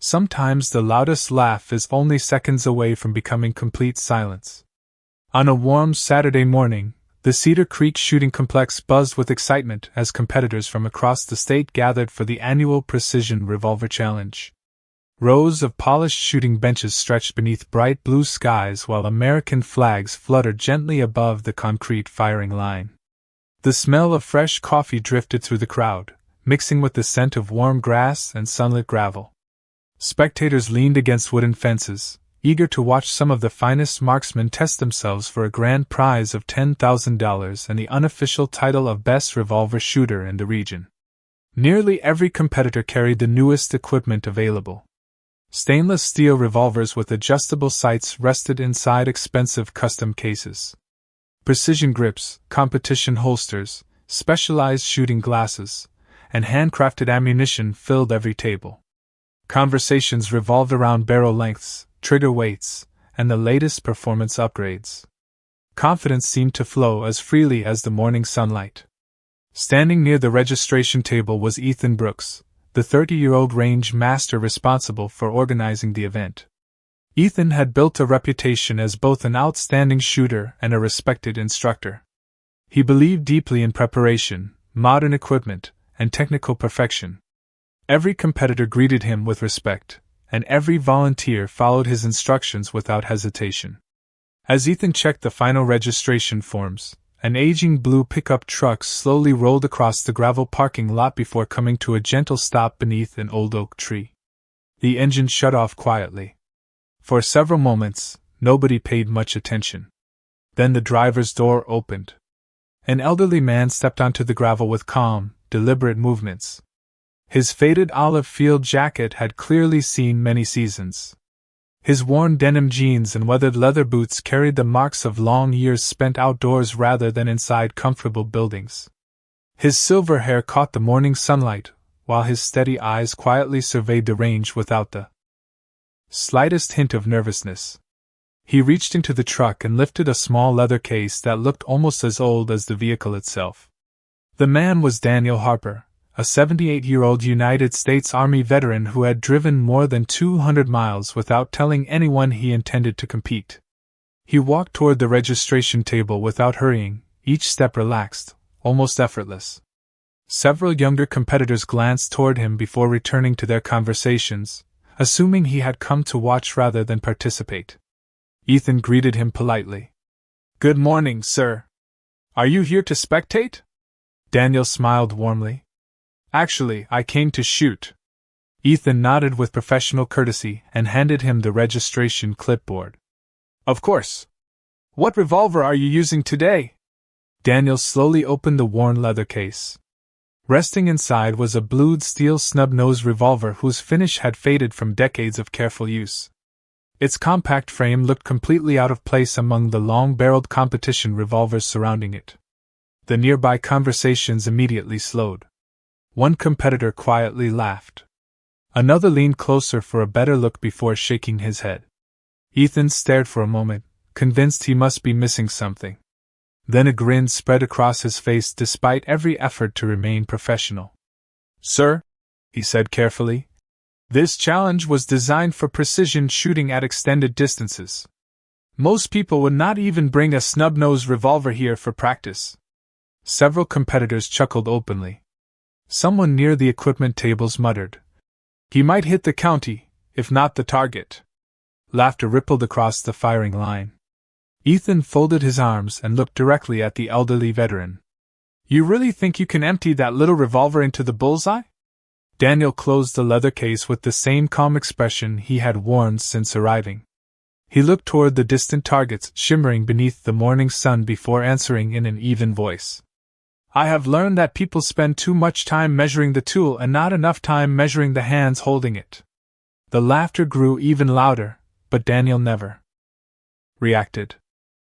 Sometimes the loudest laugh is only seconds away from becoming complete silence. On a warm Saturday morning, the Cedar Creek shooting complex buzzed with excitement as competitors from across the state gathered for the annual Precision Revolver Challenge. Rows of polished shooting benches stretched beneath bright blue skies while American flags fluttered gently above the concrete firing line. The smell of fresh coffee drifted through the crowd, mixing with the scent of warm grass and sunlit gravel. Spectators leaned against wooden fences, eager to watch some of the finest marksmen test themselves for a grand prize of $10,000 and the unofficial title of Best Revolver Shooter in the region. Nearly every competitor carried the newest equipment available. Stainless steel revolvers with adjustable sights rested inside expensive custom cases. Precision grips, competition holsters, specialized shooting glasses, and handcrafted ammunition filled every table. Conversations revolved around barrel lengths, trigger weights, and the latest performance upgrades. Confidence seemed to flow as freely as the morning sunlight. Standing near the registration table was Ethan Brooks, the 30-year-old range master responsible for organizing the event. Ethan had built a reputation as both an outstanding shooter and a respected instructor. He believed deeply in preparation, modern equipment, and technical perfection. Every competitor greeted him with respect, and every volunteer followed his instructions without hesitation. As Ethan checked the final registration forms, an aging blue pickup truck slowly rolled across the gravel parking lot before coming to a gentle stop beneath an old oak tree. The engine shut off quietly. For several moments, nobody paid much attention. Then the driver's door opened. An elderly man stepped onto the gravel with calm, deliberate movements. His faded olive field jacket had clearly seen many seasons. His worn denim jeans and weathered leather boots carried the marks of long years spent outdoors rather than inside comfortable buildings. His silver hair caught the morning sunlight, while his steady eyes quietly surveyed the range without the slightest hint of nervousness. He reached into the truck and lifted a small leather case that looked almost as old as the vehicle itself. The man was Daniel Harper, a 78-year-old United States Army veteran who had driven more than 200 miles without telling anyone he intended to compete. He walked toward the registration table without hurrying, each step relaxed, almost effortless. Several younger competitors glanced toward him before returning to their conversations, assuming he had come to watch rather than participate. Ethan greeted him politely. "Good morning, sir. Are you here to spectate?" Daniel smiled warmly. "Actually, I came to shoot." Ethan nodded with professional courtesy and handed him the registration clipboard. "Of course. What revolver are you using today?" Daniel slowly opened the worn leather case. Resting inside was a blued steel Snub-Nose revolver whose finish had faded from decades of careful use. Its compact frame looked completely out of place among the long-barreled competition revolvers surrounding it. The nearby conversations immediately slowed. One competitor quietly laughed. Another leaned closer for a better look before shaking his head. Ethan stared for a moment, convinced he must be missing something. Then a grin spread across his face despite every effort to remain professional. "Sir," he said carefully, "this challenge was designed for precision shooting at extended distances. Most people would not even bring a snub-nose revolver here for practice." Several competitors chuckled openly. Someone near the equipment tables muttered, "He might hit the county, if not the target." Laughter rippled across the firing line. Ethan folded his arms and looked directly at the elderly veteran. "You really think you can empty that little revolver into the bullseye?" Daniel closed the leather case with the same calm expression he had worn since arriving. He looked toward the distant targets shimmering beneath the morning sun before answering in an even voice. "I have learned that people spend too much time measuring the tool and not enough time measuring the hands holding it." The laughter grew even louder, but Daniel never reacted.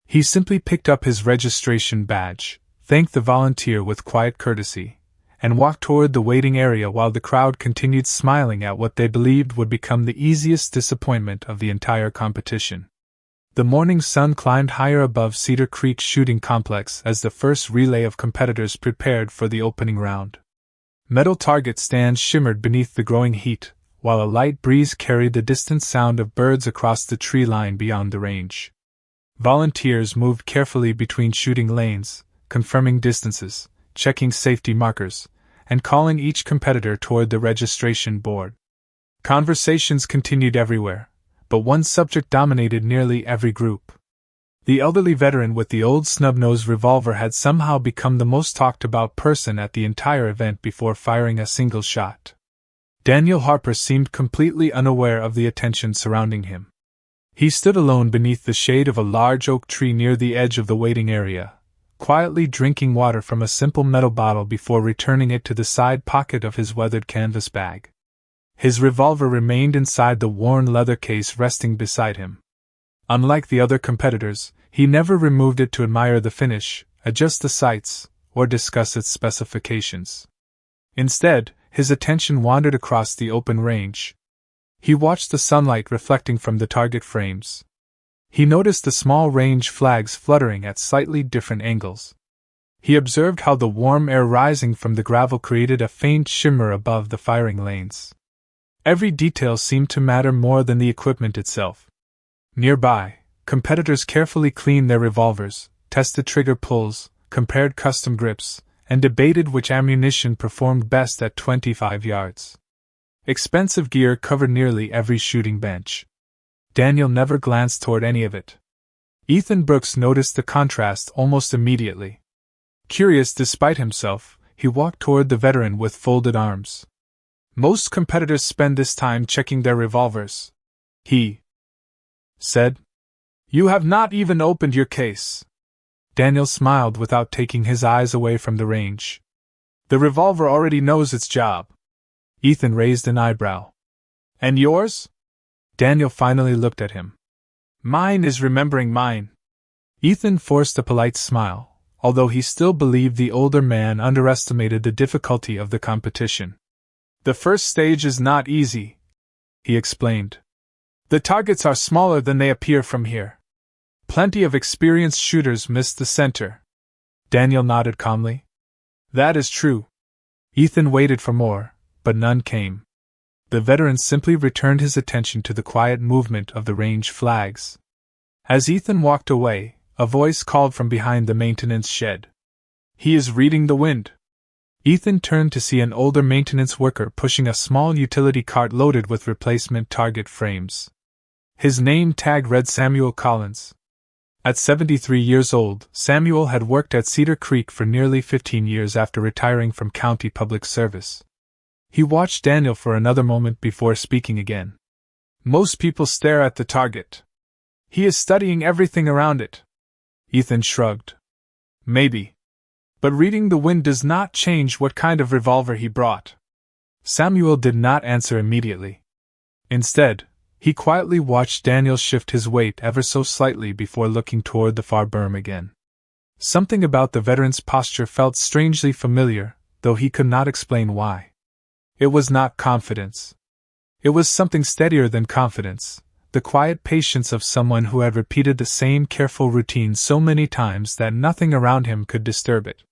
He simply picked up his registration badge, thanked the volunteer with quiet courtesy, and walked toward the waiting area while the crowd continued smiling at what they believed would become the easiest disappointment of the entire competition. The morning sun climbed higher above Cedar Creek shooting complex as the first relay of competitors prepared for the opening round. Metal target stands shimmered beneath the growing heat, while a light breeze carried the distant sound of birds across the tree line beyond the range. Volunteers moved carefully between shooting lanes, confirming distances, checking safety markers, and calling each competitor toward the registration board. Conversations continued everywhere, but one subject dominated nearly every group. The elderly veteran with the old Snub-Nose revolver had somehow become the most talked about person at the entire event before firing a single shot. Daniel Harper seemed completely unaware of the attention surrounding him. He stood alone beneath the shade of a large oak tree near the edge of the waiting area, quietly drinking water from a simple metal bottle before returning it to the side pocket of his weathered canvas bag. His revolver remained inside the worn leather case resting beside him. Unlike the other competitors, he never removed it to admire the finish, adjust the sights, or discuss its specifications. Instead, his attention wandered across the open range. He watched the sunlight reflecting from the target frames. He noticed the small range flags fluttering at slightly different angles. He observed how the warm air rising from the gravel created a faint shimmer above the firing lanes. Every detail seemed to matter more than the equipment itself. Nearby, competitors carefully cleaned their revolvers, tested trigger pulls, compared custom grips, and debated which ammunition performed best at 25 yards. Expensive gear covered nearly every shooting bench. Daniel never glanced toward any of it. Ethan Brooks noticed the contrast almost immediately. Curious despite himself, he walked toward the veteran with folded arms. Most competitors spend this time checking their revolvers, he said. You have not even opened your case. Daniel smiled without taking his eyes away from the range. The revolver already knows its job. Ethan raised an eyebrow. And yours? Daniel finally looked at him. Mine is remembering mine. Ethan forced a polite smile, although he still believed the older man underestimated the difficulty of the competition. The first stage is not easy, he explained. The targets are smaller than they appear from here. Plenty of experienced shooters missed the center. Daniel nodded calmly. That is true. Ethan waited for more, but none came. The veteran simply returned his attention to the quiet movement of the range flags. As Ethan walked away, a voice called from behind the maintenance shed. He is reading the wind. Ethan turned to see an older maintenance worker pushing a small utility cart loaded with replacement target frames. His name tag read Samuel Collins. At 73 years old, Samuel had worked at Cedar Creek for nearly 15 years after retiring from county public service. He watched Daniel for another moment before speaking again. Most people stare at the target. He is studying everything around it. Ethan shrugged. Maybe. But reading the wind does not change what kind of revolver he brought. Samuel did not answer immediately. Instead, he quietly watched Daniel shift his weight ever so slightly before looking toward the far berm again. Something about the veteran's posture felt strangely familiar, though he could not explain why. It was not confidence. It was something steadier than confidence, the quiet patience of someone who had repeated the same careful routine so many times that nothing around him could disturb it.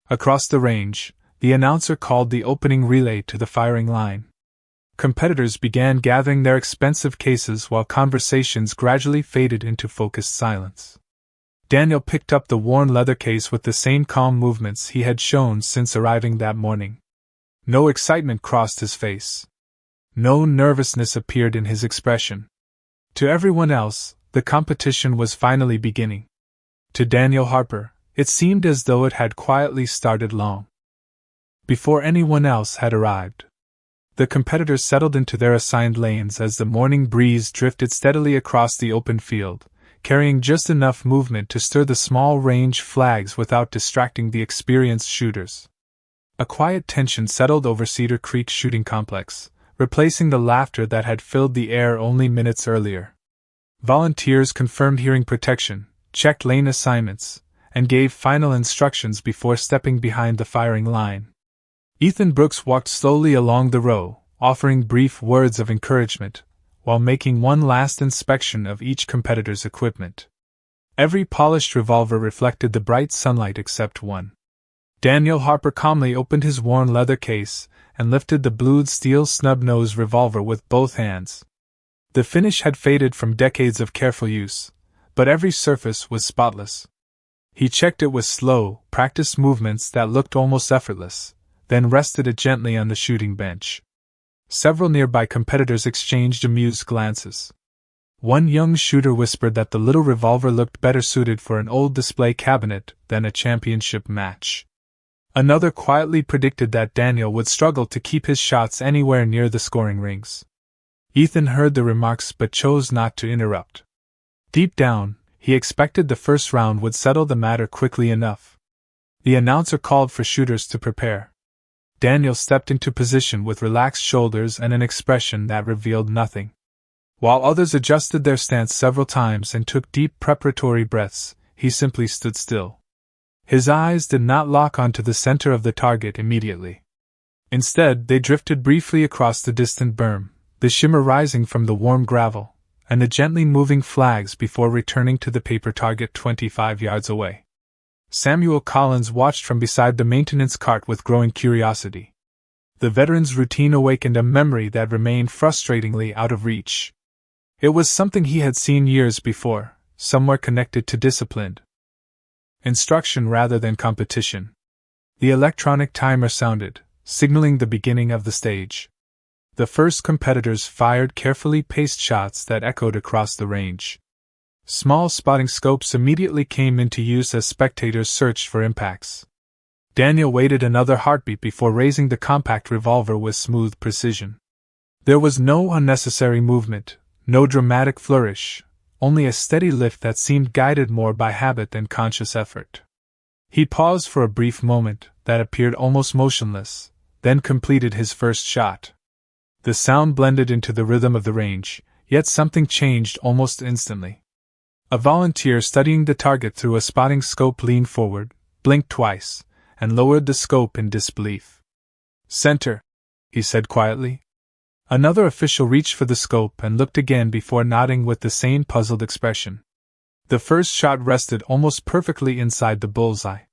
Across the range, the announcer called the opening relay to the firing line. Competitors began gathering their expensive cases while conversations gradually faded into focused silence. Daniel picked up the worn leather case with the same calm movements he had shown since arriving that morning. No excitement crossed his face. No nervousness appeared in his expression. To everyone else, the competition was finally beginning. To Daniel Harper, it seemed as though it had quietly started long before anyone else had arrived. The competitors settled into their assigned lanes as the morning breeze drifted steadily across the open field, carrying just enough movement to stir the small range flags without distracting the experienced shooters. A quiet tension settled over Cedar Creek Shooting Complex, replacing the laughter that had filled the air only minutes earlier. Volunteers confirmed hearing protection, checked lane assignments, and gave final instructions before stepping behind the firing line. Ethan Brooks walked slowly along the row, offering brief words of encouragement, while making one last inspection of each competitor's equipment. Every polished revolver reflected the bright sunlight except one. Daniel Harper calmly opened his worn leather case and lifted the blued steel Snub-Nose revolver with both hands. The finish had faded from decades of careful use, but every surface was spotless. He checked it with slow, practiced movements that looked almost effortless, then rested it gently on the shooting bench. Several nearby competitors exchanged amused glances. One young shooter whispered that the little revolver looked better suited for an old display cabinet than a championship match. Another quietly predicted that Daniel would struggle to keep his shots anywhere near the scoring rings. Ethan heard the remarks but chose not to interrupt. Deep down, he expected the first round would settle the matter quickly enough. The announcer called for shooters to prepare. Daniel stepped into position with relaxed shoulders and an expression that revealed nothing. While others adjusted their stance several times and took deep preparatory breaths, he simply stood still. His eyes did not lock onto the center of the target immediately. Instead, they drifted briefly across the distant berm, the shimmer rising from the warm gravel, and the gently moving flags before returning to the paper target 25 yards away. Samuel Collins watched from beside the maintenance cart with growing curiosity. The veteran's routine awakened a memory that remained frustratingly out of reach. It was something he had seen years before, somewhere connected to disciplined instruction rather than competition. The electronic timer sounded, signaling the beginning of the stage. The first competitors fired carefully paced shots that echoed across the range. Small spotting scopes immediately came into use as spectators searched for impacts. Daniel waited another heartbeat before raising the compact revolver with smooth precision. There was no unnecessary movement, no dramatic flourish, only a steady lift that seemed guided more by habit than conscious effort. He paused for a brief moment, that appeared almost motionless, then completed his first shot. The sound blended into the rhythm of the range, yet something changed almost instantly. A volunteer studying the target through a spotting scope leaned forward, blinked twice, and lowered the scope in disbelief. "Center," he said quietly. Another official reached for the scope and looked again before nodding with the same puzzled expression. The first shot rested almost perfectly inside the bullseye.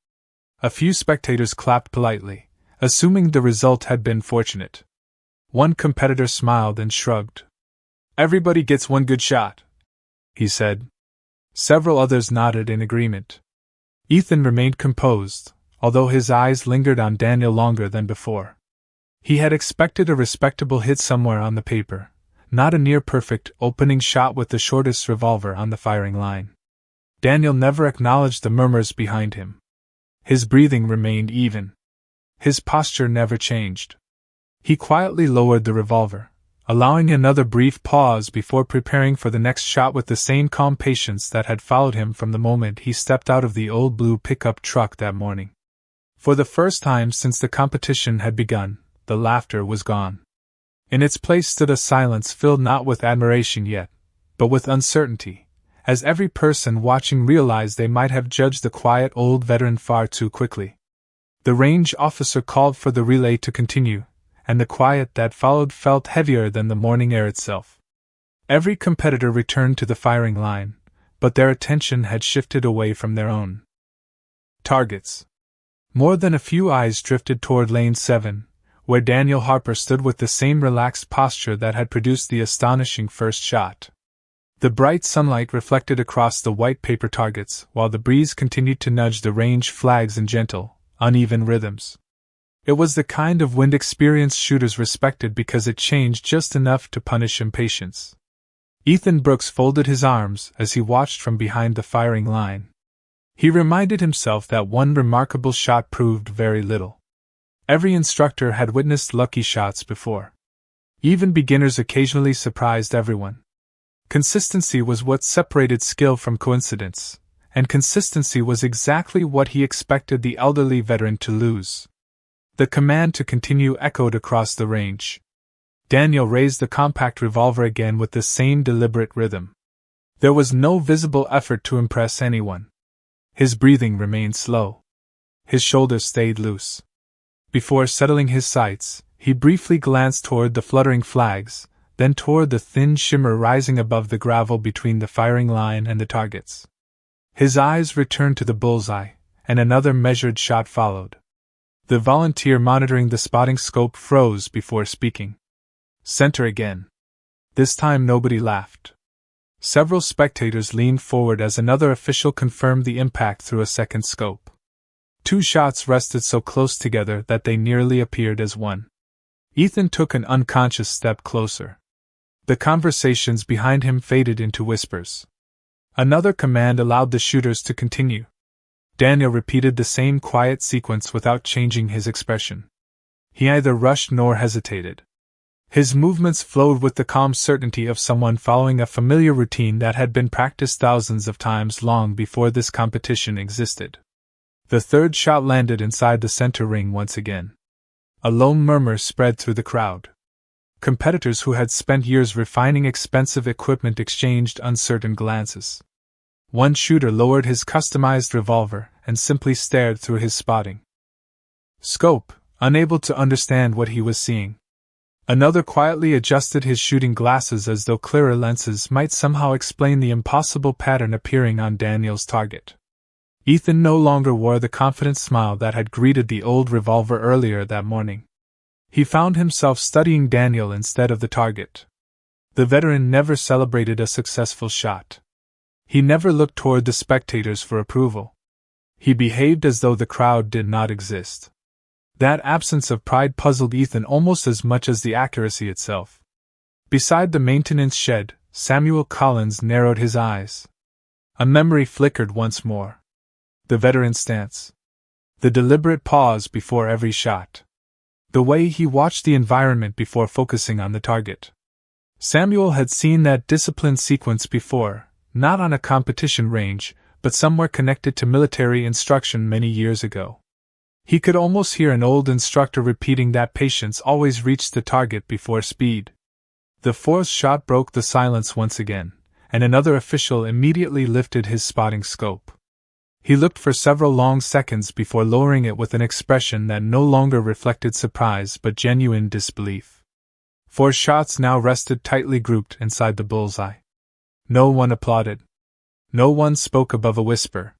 A few spectators clapped politely, assuming the result had been fortunate. One competitor smiled and shrugged. "Everybody gets one good shot," he said. Several others nodded in agreement. Ethan remained composed, although his eyes lingered on Daniel longer than before. He had expected a respectable hit somewhere on the paper, not a near-perfect opening shot with the shortest revolver on the firing line. Daniel never acknowledged the murmurs behind him. His breathing remained even. His posture never changed. He quietly lowered the revolver, allowing another brief pause before preparing for the next shot with the same calm patience that had followed him from the moment he stepped out of the old blue pickup truck that morning. For the first time since the competition had begun, the laughter was gone. In its place stood a silence filled not with admiration yet, but with uncertainty, as every person watching realized they might have judged the quiet old veteran far too quickly. The range officer called for the relay to continue, and the quiet that followed felt heavier than the morning air itself. Every competitor returned to the firing line, but their attention had shifted away from their own targets. More than a few eyes drifted toward Lane 7, where Daniel Harper stood with the same relaxed posture that had produced the astonishing first shot. The bright sunlight reflected across the white paper targets, while the breeze continued to nudge the range flags in gentle, uneven rhythms. It was the kind of wind experienced shooters respected because it changed just enough to punish impatience. Ethan Brooks folded his arms as he watched from behind the firing line. He reminded himself that one remarkable shot proved very little. Every instructor had witnessed lucky shots before. Even beginners occasionally surprised everyone. Consistency was what separated skill from coincidence, and consistency was exactly what he expected the elderly veteran to lose. The command to continue echoed across the range. Daniel raised the compact revolver again with the same deliberate rhythm. There was no visible effort to impress anyone. His breathing remained slow. His shoulders stayed loose. Before settling his sights, he briefly glanced toward the fluttering flags, then toward the thin shimmer rising above the gravel between the firing line and the targets. His eyes returned to the bullseye, and another measured shot followed. The volunteer monitoring the spotting scope froze before speaking. Center again. This time nobody laughed. Several spectators leaned forward as another official confirmed the impact through a second scope. 2 shots rested so close together that they nearly appeared as one. Ethan took an unconscious step closer. The conversations behind him faded into whispers. Another command allowed the shooters to continue. Daniel repeated the same quiet sequence without changing his expression. He neither rushed nor hesitated. His movements flowed with the calm certainty of someone following a familiar routine that had been practiced thousands of times long before this competition existed. The third shot landed inside the center ring once again. A low murmur spread through the crowd. Competitors who had spent years refining expensive equipment exchanged uncertain glances. One shooter lowered his customized revolver and simply stared through his spotting scope, unable to understand what he was seeing. Another quietly adjusted his shooting glasses as though clearer lenses might somehow explain the impossible pattern appearing on Daniel's target. Ethan no longer wore the confident smile that had greeted the old revolver earlier that morning. He found himself studying Daniel instead of the target. The veteran never celebrated a successful shot. He never looked toward the spectators for approval. He behaved as though the crowd did not exist. That absence of pride puzzled Ethan almost as much as the accuracy itself. Beside the maintenance shed, Samuel Collins narrowed his eyes. A memory flickered once more. The veteran's stance. The deliberate pause before every shot. The way he watched the environment before focusing on the target. Samuel had seen that disciplined sequence before, not on a competition range, but somewhere connected to military instruction many years ago. He could almost hear an old instructor repeating that patience always reached the target before speed. The fourth shot broke the silence once again, and another official immediately lifted his spotting scope. He looked for several long seconds before lowering it with an expression that no longer reflected surprise but genuine disbelief. 4 shots now rested tightly grouped inside the bullseye. No one applauded. No one spoke above a whisper.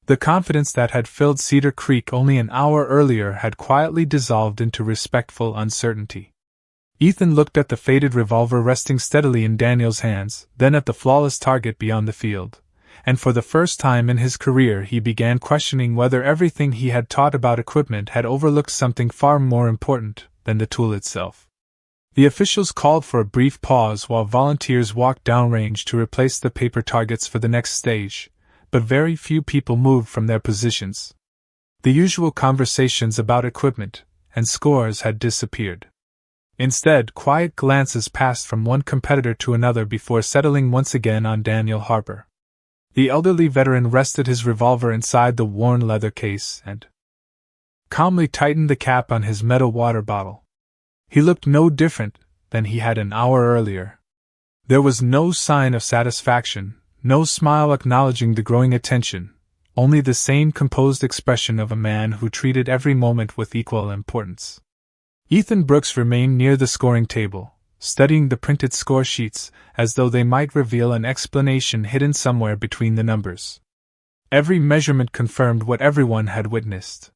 The confidence that had filled Cedar Creek only an hour earlier had quietly dissolved into respectful uncertainty. Ethan looked at the faded revolver resting steadily in Daniel's hands, then at the flawless target beyond the field, and for the first time in his career he began questioning whether everything he had taught about equipment had overlooked something far more important than the tool itself. The officials called for a brief pause while volunteers walked downrange to replace the paper targets for the next stage, but very few people moved from their positions. The usual conversations about equipment and scores had disappeared. Instead, quiet glances passed from one competitor to another before settling once again on Daniel Harper. The elderly veteran rested his revolver inside the worn leather case and calmly tightened the cap on his metal water bottle. He looked no different than he had an hour earlier. There was no sign of satisfaction, no smile acknowledging the growing attention, only the same composed expression of a man who treated every moment with equal importance. Ethan Brooks remained near the scoring table, studying the printed score sheets as though they might reveal an explanation hidden somewhere between the numbers. Every measurement confirmed what everyone had witnessed.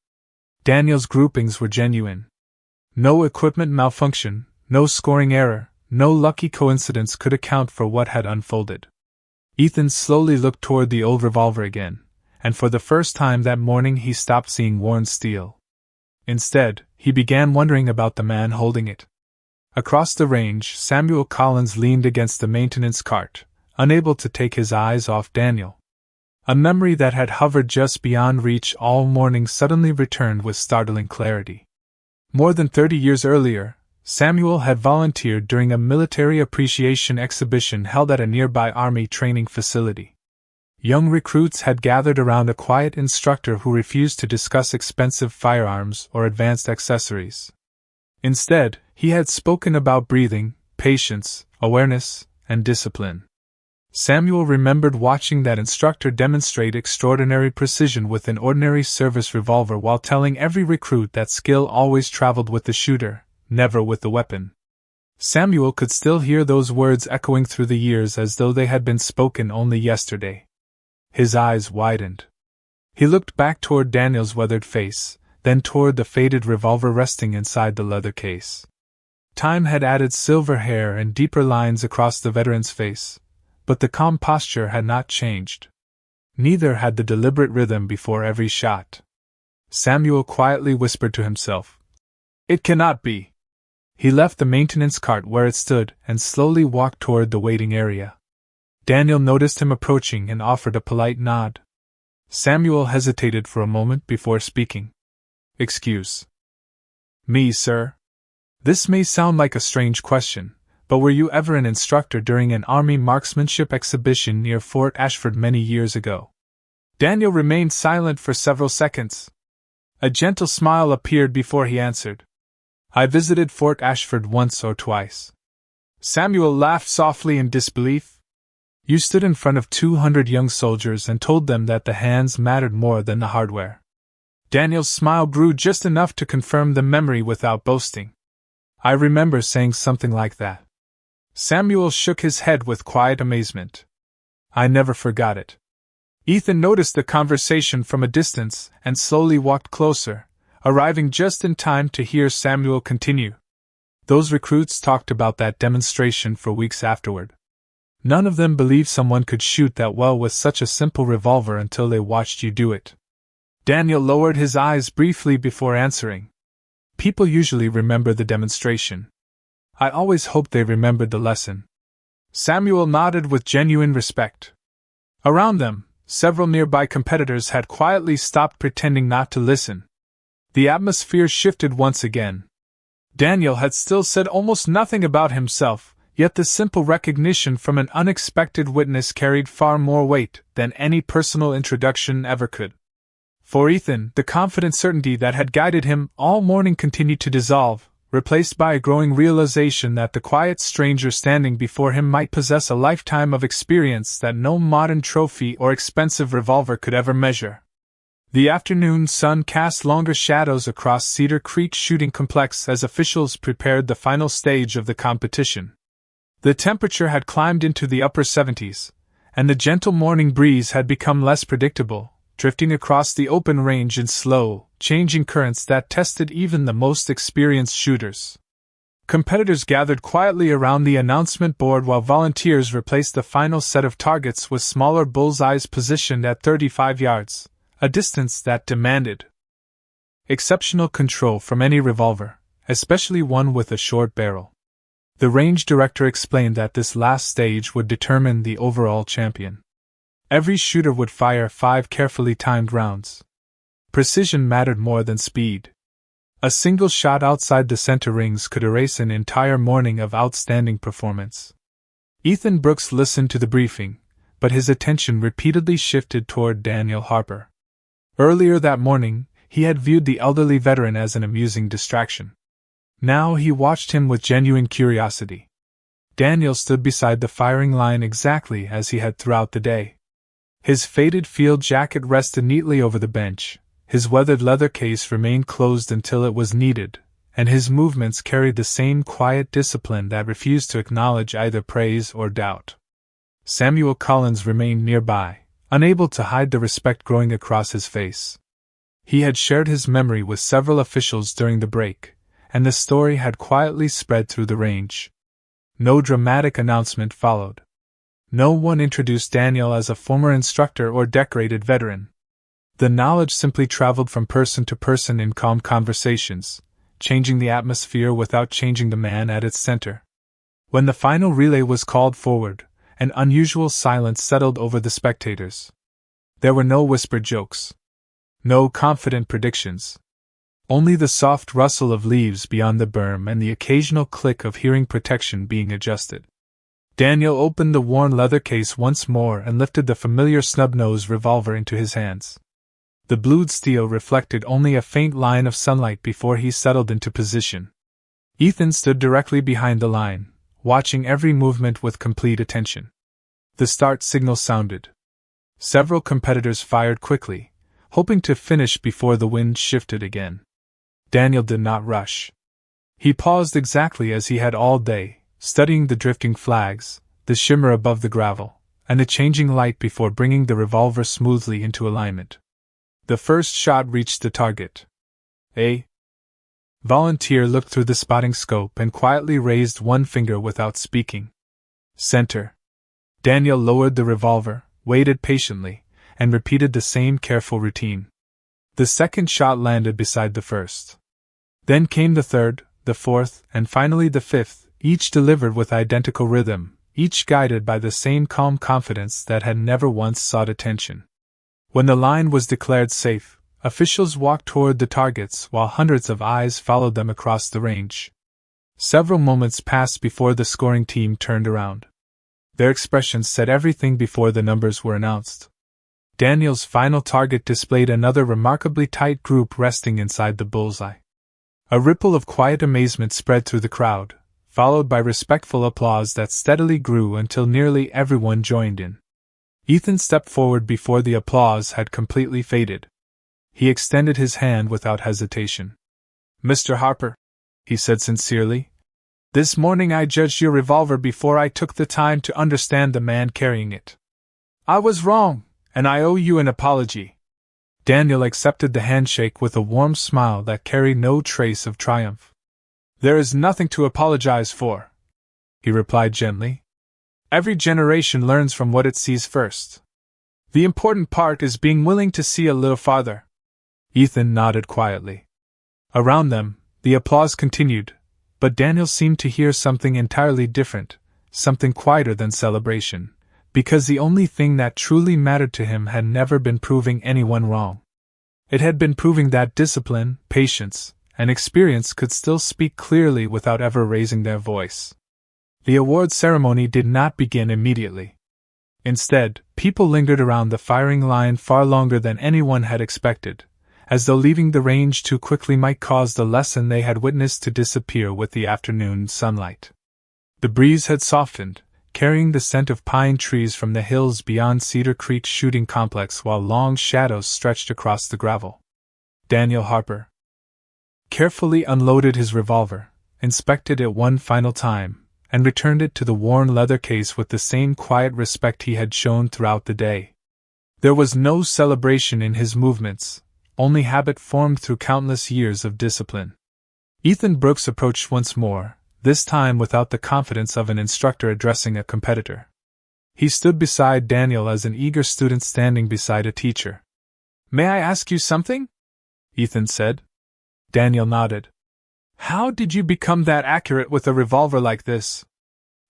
Daniel's groupings were genuine. No equipment malfunction, no scoring error, no lucky coincidence could account for what had unfolded. Ethan slowly looked toward the old revolver again, and for the first time that morning he stopped seeing worn steel. Instead, he began wondering about the man holding it. Across the range, Samuel Collins leaned against the maintenance cart, unable to take his eyes off Daniel. A memory that had hovered just beyond reach all morning suddenly returned with startling clarity. More than 30 years earlier, Samuel had volunteered during a military appreciation exhibition held at a nearby Army training facility. Young recruits had gathered around a quiet instructor who refused to discuss expensive firearms or advanced accessories. Instead, he had spoken about breathing, patience, awareness, and discipline. Samuel remembered watching that instructor demonstrate extraordinary precision with an ordinary service revolver while telling every recruit that skill always traveled with the shooter, never with the weapon. Samuel could still hear those words echoing through the years as though they had been spoken only yesterday. His eyes widened. He looked back toward Daniel's weathered face, then toward the faded revolver resting inside the leather case. Time had added silver hair and deeper lines across the veteran's face, but the calm posture had not changed. Neither had the deliberate rhythm before every shot. Samuel quietly whispered to himself, "It cannot be." He left the maintenance cart where it stood and slowly walked toward the waiting area. Daniel noticed him approaching and offered a polite nod. Samuel hesitated for a moment before speaking. "Excuse me, sir. This may sound like a strange question, but were you ever an instructor during an Army marksmanship exhibition near Fort Ashford many years ago?" Daniel remained silent for several seconds. A gentle smile appeared before he answered. "I visited Fort Ashford once or twice." Samuel laughed softly in disbelief. "You stood in front of 200 young soldiers and told them that the hands mattered more than the hardware." Daniel's smile grew just enough to confirm the memory without boasting. "I remember saying something like that." Samuel shook his head with quiet amazement. "I never forgot it." Ethan noticed the conversation from a distance and slowly walked closer, arriving just in time to hear Samuel continue. "Those recruits talked about that demonstration for weeks afterward. None of them believed someone could shoot that well with such a simple revolver until they watched you do it." Daniel lowered his eyes briefly before answering. "People usually remember the demonstration. I always hoped they remembered the lesson." Samuel nodded with genuine respect. Around them, several nearby competitors had quietly stopped pretending not to listen. The atmosphere shifted once again. Daniel had still said almost nothing about himself, yet the simple recognition from an unexpected witness carried far more weight than any personal introduction ever could. For Ethan, the confident certainty that had guided him all morning continued to dissolve, replaced by a growing realization that the quiet stranger standing before him might possess a lifetime of experience that no modern trophy or expensive revolver could ever measure. The afternoon sun cast longer shadows across Cedar Creek Shooting Complex as officials prepared the final stage of the competition. The temperature had climbed into the upper 70s, and the gentle morning breeze had become less predictable, drifting across the open range in slow, changing currents that tested even the most experienced shooters. Competitors gathered quietly around the announcement board while volunteers replaced the final set of targets with smaller bullseyes positioned at 35 yards, a distance that demanded exceptional control from any revolver, especially one with a short barrel. The range director explained that this last stage would determine the overall champion. Every shooter would fire 5 carefully timed rounds. Precision mattered more than speed. A single shot outside the center rings could erase an entire morning of outstanding performance. Ethan Brooks listened to the briefing, but his attention repeatedly shifted toward Daniel Harper. Earlier that morning, he had viewed the elderly veteran as an amusing distraction. Now he watched him with genuine curiosity. Daniel stood beside the firing line exactly as he had throughout the day. His faded field jacket rested neatly over the bench, his weathered leather case remained closed until it was needed, and his movements carried the same quiet discipline that refused to acknowledge either praise or doubt. Samuel Collins remained nearby, unable to hide the respect growing across his face. He had shared his memory with several officials during the break, and the story had quietly spread through the range. No dramatic announcement followed. No one introduced Daniel as a former instructor or decorated veteran. The knowledge simply traveled from person to person in calm conversations, changing the atmosphere without changing the man at its center. When the final relay was called forward, an unusual silence settled over the spectators. There were no whispered jokes. No confident predictions. Only the soft rustle of leaves beyond the berm and the occasional click of hearing protection being adjusted. Daniel opened the worn leather case once more and lifted the familiar Snub-Nose revolver into his hands. The blued steel reflected only a faint line of sunlight before he settled into position. Ethan stood directly behind the line, watching every movement with complete attention. The start signal sounded. Several competitors fired quickly, hoping to finish before the wind shifted again. Daniel did not rush. He paused exactly as he had all day, studying the drifting flags, the shimmer above the gravel, and the changing light before bringing the revolver smoothly into alignment. The first shot reached the target. A volunteer looked through the spotting scope and quietly raised one finger without speaking. Center. Daniel lowered the revolver, waited patiently, and repeated the same careful routine. The second shot landed beside the first. Then came the third, the fourth, and finally the fifth, each delivered with identical rhythm, each guided by the same calm confidence that had never once sought attention. When the line was declared safe, officials walked toward the targets while hundreds of eyes followed them across the range. Several moments passed before the scoring team turned around. Their expressions said everything before the numbers were announced. Daniel's final target displayed another remarkably tight group resting inside the bullseye. A ripple of quiet amazement spread through the crowd, followed by respectful applause that steadily grew until nearly everyone joined in. Ethan stepped forward before the applause had completely faded. He extended his hand without hesitation. "Mr. Harper," he said sincerely, "this morning I judged your revolver before I took the time to understand the man carrying it. I was wrong, and I owe you an apology." Daniel accepted the handshake with a warm smile that carried no trace of triumph. "There is nothing to apologize for," he replied gently. "Every generation learns from what it sees first. The important part is being willing to see a little farther." Ethan nodded quietly. Around them, the applause continued, but Daniel seemed to hear something entirely different, something quieter than celebration, because the only thing that truly mattered to him had never been proving anyone wrong. It had been proving that discipline, patience, and experience could still speak clearly without ever raising their voice. The award ceremony did not begin immediately. Instead, people lingered around the firing line far longer than anyone had expected, as though leaving the range too quickly might cause the lesson they had witnessed to disappear with the afternoon sunlight. The breeze had softened, carrying the scent of pine trees from the hills beyond Cedar Creek's shooting complex while long shadows stretched across the gravel. Daniel Harper carefully unloaded his revolver, inspected it one final time, and returned it to the worn leather case with the same quiet respect he had shown throughout the day. There was no celebration in his movements, only habit formed through countless years of discipline. Ethan Brooks approached once more, this time without the confidence of an instructor addressing a competitor. He stood beside Daniel as an eager student standing beside a teacher. "May I ask you something?" Ethan said. Daniel nodded. "How did you become that accurate with a revolver like this?"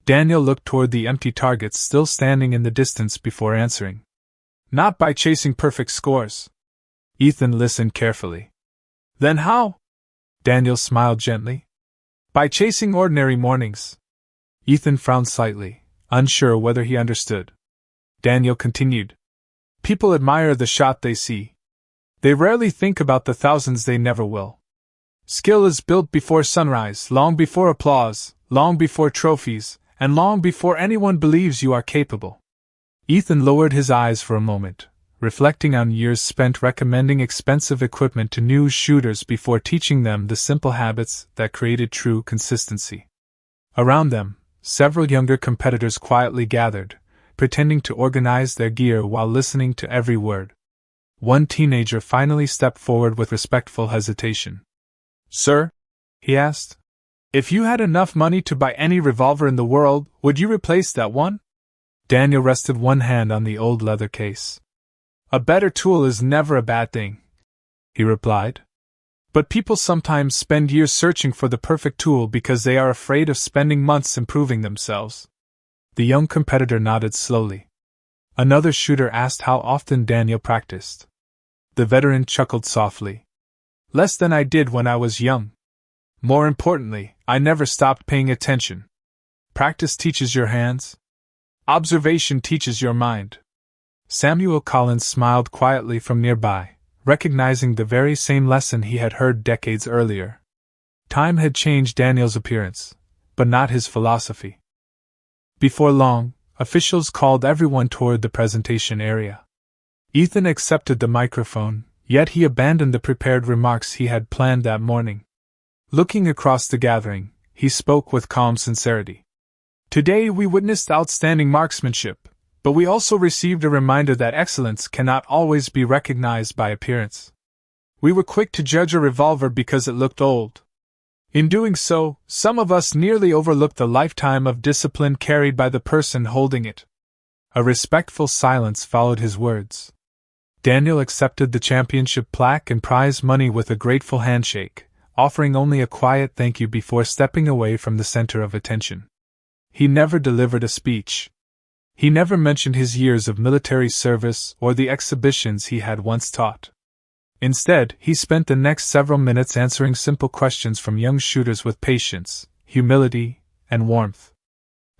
Daniel looked toward the empty targets still standing in the distance before answering. "Not by chasing perfect scores." Ethan listened carefully. "Then how?" Daniel smiled gently. "By chasing ordinary mornings." Ethan frowned slightly, unsure whether he understood. Daniel continued. "People admire the shot they see. They rarely think about the thousands they never will. Skill is built before sunrise, long before applause, long before trophies, and long before anyone believes you are capable." Ethan lowered his eyes for a moment, reflecting on years spent recommending expensive equipment to new shooters before teaching them the simple habits that created true consistency. Around them, several younger competitors quietly gathered, pretending to organize their gear while listening to every word. One teenager finally stepped forward with respectful hesitation. "Sir," he asked, "if you had enough money to buy any revolver in the world, would you replace that one?" Daniel rested one hand on the old leather case. "A better tool is never a bad thing," he replied. "But people sometimes spend years searching for the perfect tool because they are afraid of spending months improving themselves." The young competitor nodded slowly. Another shooter asked how often Daniel practiced. The veteran chuckled softly. "Less than I did when I was young. More importantly, I never stopped paying attention. Practice teaches your hands. Observation teaches your mind." Samuel Collins smiled quietly from nearby, recognizing the very same lesson he had heard decades earlier. Time had changed Daniel's appearance, but not his philosophy. Before long, officials called everyone toward the presentation area. Ethan accepted the microphone, yet he abandoned the prepared remarks he had planned that morning. Looking across the gathering, he spoke with calm sincerity. "Today we witnessed outstanding marksmanship, but we also received a reminder that excellence cannot always be recognized by appearance. We were quick to judge a revolver because it looked old. In doing so, some of us nearly overlooked the lifetime of discipline carried by the person holding it. A respectful silence followed his words. Daniel accepted the championship plaque and prize money with a grateful handshake, offering only a quiet thank you before stepping away from the center of attention. He never delivered a speech. He never mentioned his years of military service or the exhibitions he had once taught. Instead, he spent the next several minutes answering simple questions from young shooters with patience, humility, and warmth.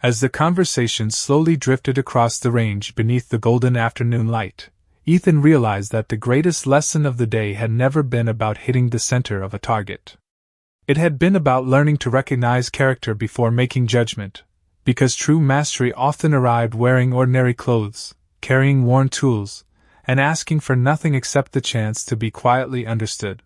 As the conversation slowly drifted across the range beneath the golden afternoon light, Ethan realized that the greatest lesson of the day had never been about hitting the center of a target. It had been about learning to recognize character before making judgment, because true mastery often arrived wearing ordinary clothes, carrying worn tools, and asking for nothing except the chance to be quietly understood.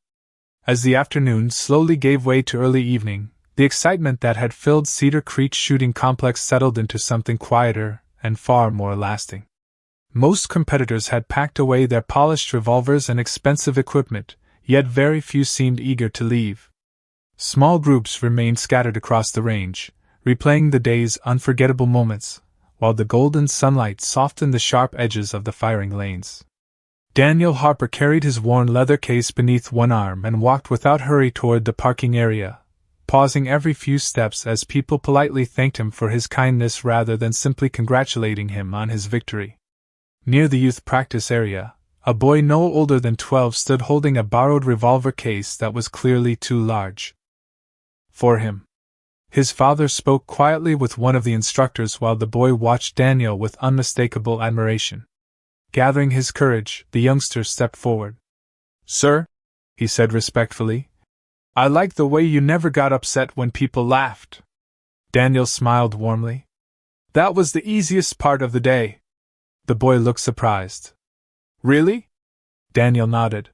As the afternoon slowly gave way to early evening, the excitement that had filled Cedar Creek's shooting complex settled into something quieter and far more lasting. Most competitors had packed away their polished revolvers and expensive equipment, yet very few seemed eager to leave. Small groups remained scattered across the range, replaying the day's unforgettable moments, while the golden sunlight softened the sharp edges of the firing lanes. Daniel Harper carried his worn leather case beneath one arm and walked without hurry toward the parking area, pausing every few steps as people politely thanked him for his kindness rather than simply congratulating him on his victory. Near the youth practice area, a boy no older than 12 stood holding a borrowed revolver case that was clearly too large for him. His father spoke quietly with one of the instructors while the boy watched Daniel with unmistakable admiration. Gathering his courage, the youngster stepped forward. "Sir," he said respectfully, "I like the way you never got upset when people laughed." Daniel smiled warmly. "That was the easiest part of the day." The boy looked surprised. "Really?" Daniel nodded.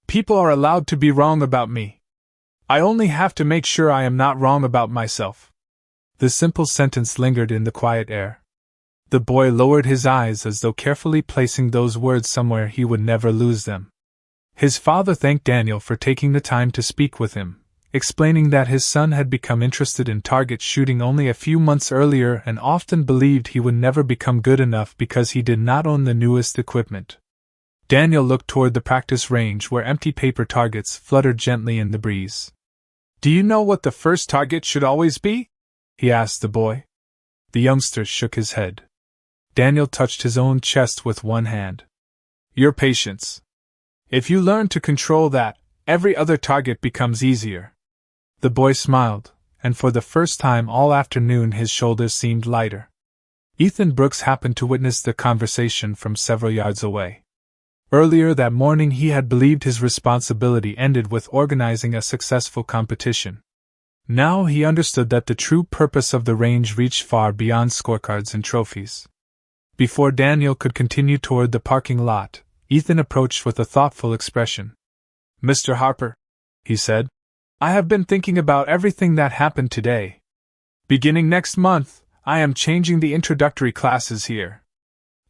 "People are allowed to be wrong about me. I only have to make sure I am not wrong about myself." The simple sentence lingered in the quiet air. The boy lowered his eyes as though carefully placing those words somewhere he would never lose them. His father thanked Daniel for taking the time to speak with him, explaining that his son had become interested in target shooting only a few months earlier and often believed he would never become good enough because he did not own the newest equipment. Daniel looked toward the practice range where empty paper targets fluttered gently in the breeze. "Do you know what the first target should always be?" he asked the boy. The youngster shook his head. Daniel touched his own chest with one hand. "Your patience. If you learn to control that, every other target becomes easier." The boy smiled, and for the first time all afternoon his shoulders seemed lighter. Ethan Brooks happened to witness the conversation from several yards away. Earlier that morning he had believed his responsibility ended with organizing a successful competition. Now he understood that the true purpose of the range reached far beyond scorecards and trophies. Before Daniel could continue toward the parking lot, Ethan approached with a thoughtful expression. "Mr. Harper," he said, "I have been thinking about everything that happened today. Beginning next month, I am changing the introductory classes here.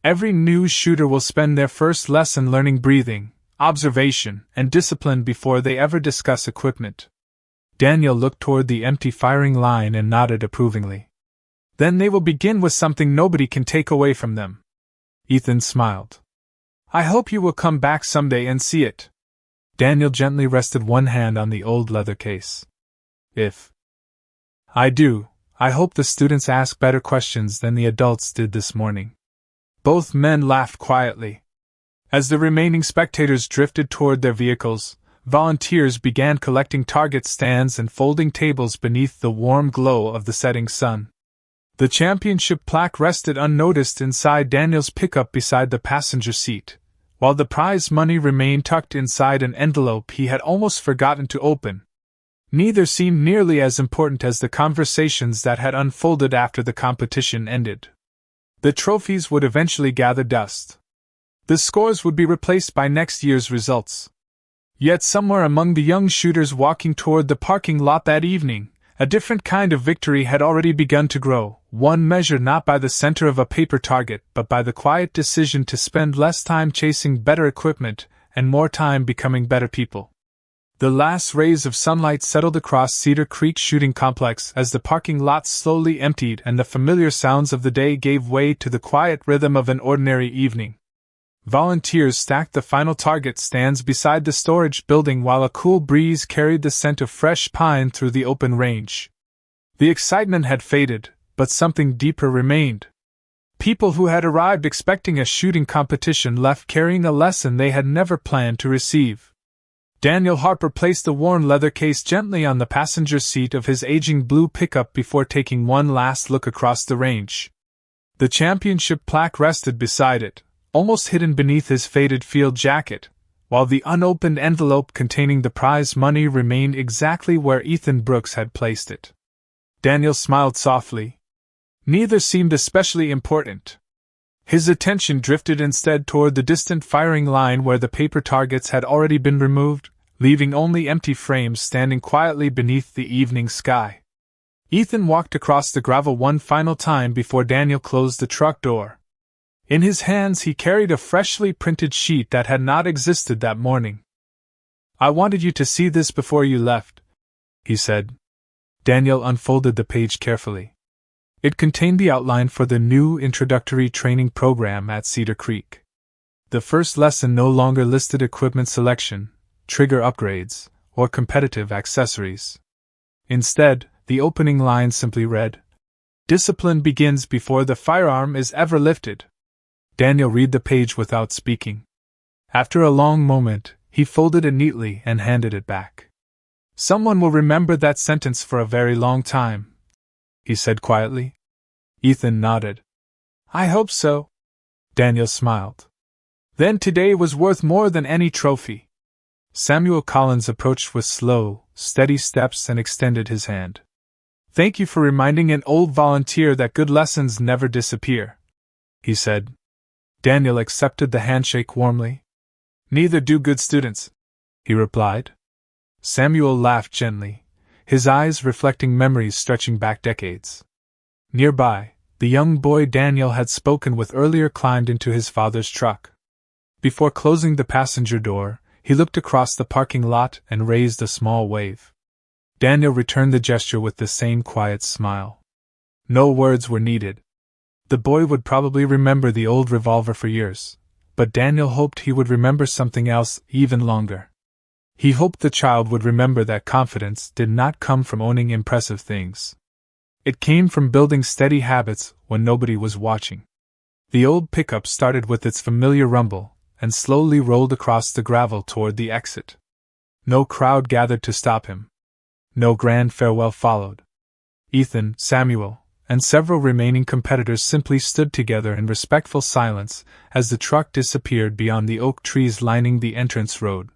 Every new shooter will spend their first lesson learning breathing, observation, and discipline before they ever discuss equipment." Daniel looked toward the empty firing line and nodded approvingly. "Then they will begin with something nobody can take away from them." Ethan smiled. "I hope you will come back someday and see it." Daniel gently rested one hand on the old leather case. "If I do, I hope the students ask better questions than the adults did this morning." Both men laughed quietly. As the remaining spectators drifted toward their vehicles, volunteers began collecting target stands and folding tables beneath the warm glow of the setting sun. The championship plaque rested unnoticed inside Daniel's pickup beside the passenger seat, while the prize money remained tucked inside an envelope he had almost forgotten to open. Neither seemed nearly as important as the conversations that had unfolded after the competition ended. The trophies would eventually gather dust. The scores would be replaced by next year's results. Yet somewhere among the young shooters walking toward the parking lot that evening, a different kind of victory had already begun to grow, one measured not by the center of a paper target but by the quiet decision to spend less time chasing better equipment and more time becoming better people. The last rays of sunlight settled across Cedar Creek Shooting Complex as the parking lot slowly emptied and the familiar sounds of the day gave way to the quiet rhythm of an ordinary evening. Volunteers stacked the final target stands beside the storage building while a cool breeze carried the scent of fresh pine through the open range. The excitement had faded, but something deeper remained. People who had arrived expecting a shooting competition left carrying a lesson they had never planned to receive. Daniel Harper placed the worn leather case gently on the passenger seat of his aging blue pickup before taking one last look across the range. The championship plaque rested beside it, almost hidden beneath his faded field jacket, while the unopened envelope containing the prize money remained exactly where Ethan Brooks had placed it. Daniel smiled softly. Neither seemed especially important. His attention drifted instead toward the distant firing line where the paper targets had already been removed, leaving only empty frames standing quietly beneath the evening sky. Ethan walked across the gravel one final time before Daniel closed the truck door. In his hands he carried a freshly printed sheet that had not existed that morning. "I wanted you to see this before you left," he said. Daniel unfolded the page carefully. It contained the outline for the new introductory training program at Cedar Creek. The first lesson no longer listed equipment selection, trigger upgrades, or competitive accessories. Instead, the opening line simply read, "Discipline begins before the firearm is ever lifted." Daniel read the page without speaking. After a long moment, he folded it neatly and handed it back. "Someone will remember that sentence for a very long time," he said quietly. Ethan nodded. "I hope so." Daniel smiled. "Then today was worth more than any trophy." Samuel Collins approached with slow, steady steps and extended his hand. "Thank you for reminding an old volunteer that good lessons never disappear," he said. Daniel accepted the handshake warmly. "Neither do good students," he replied. Samuel laughed gently, his eyes reflecting memories stretching back decades. Nearby, the young boy Daniel had spoken with earlier climbed into his father's truck. Before closing the passenger door, he looked across the parking lot and raised a small wave. Daniel returned the gesture with the same quiet smile. No words were needed. The boy would probably remember the old revolver for years, but Daniel hoped he would remember something else even longer. He hoped the child would remember that confidence did not come from owning impressive things. It came from building steady habits when nobody was watching. The old pickup started with its familiar rumble and slowly rolled across the gravel toward the exit. No crowd gathered to stop him. No grand farewell followed. Ethan, Samuel, and several remaining competitors simply stood together in respectful silence as the truck disappeared beyond the oak trees lining the entrance road.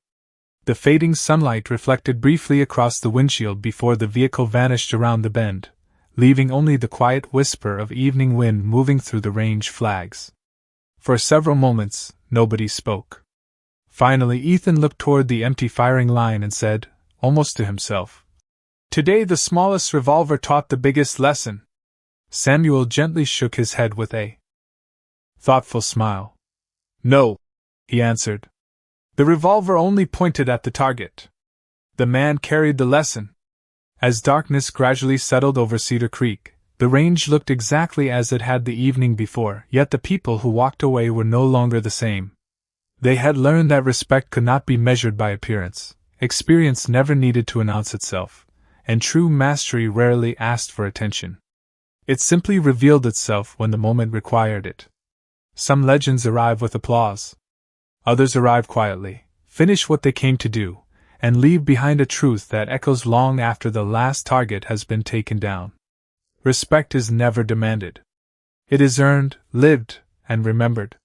The fading sunlight reflected briefly across the windshield before the vehicle vanished around the bend, leaving only the quiet whisper of evening wind moving through the range flags. For several moments, nobody spoke. Finally, Ethan looked toward the empty firing line and said, almost to himself, "Today the smallest revolver taught the biggest lesson." Samuel gently shook his head with a thoughtful smile. "No," he answered. "The revolver only pointed at the target. The man carried the lesson." As darkness gradually settled over Cedar Creek, the range looked exactly as it had the evening before, yet the people who walked away were no longer the same. They had learned that respect could not be measured by appearance, experience never needed to announce itself, and true mastery rarely asked for attention. It simply revealed itself when the moment required it. Some legends arrive with applause. Others arrive quietly, finish what they came to do, and leave behind a truth that echoes long after the last target has been taken down. Respect is never demanded. It is earned, lived, and remembered.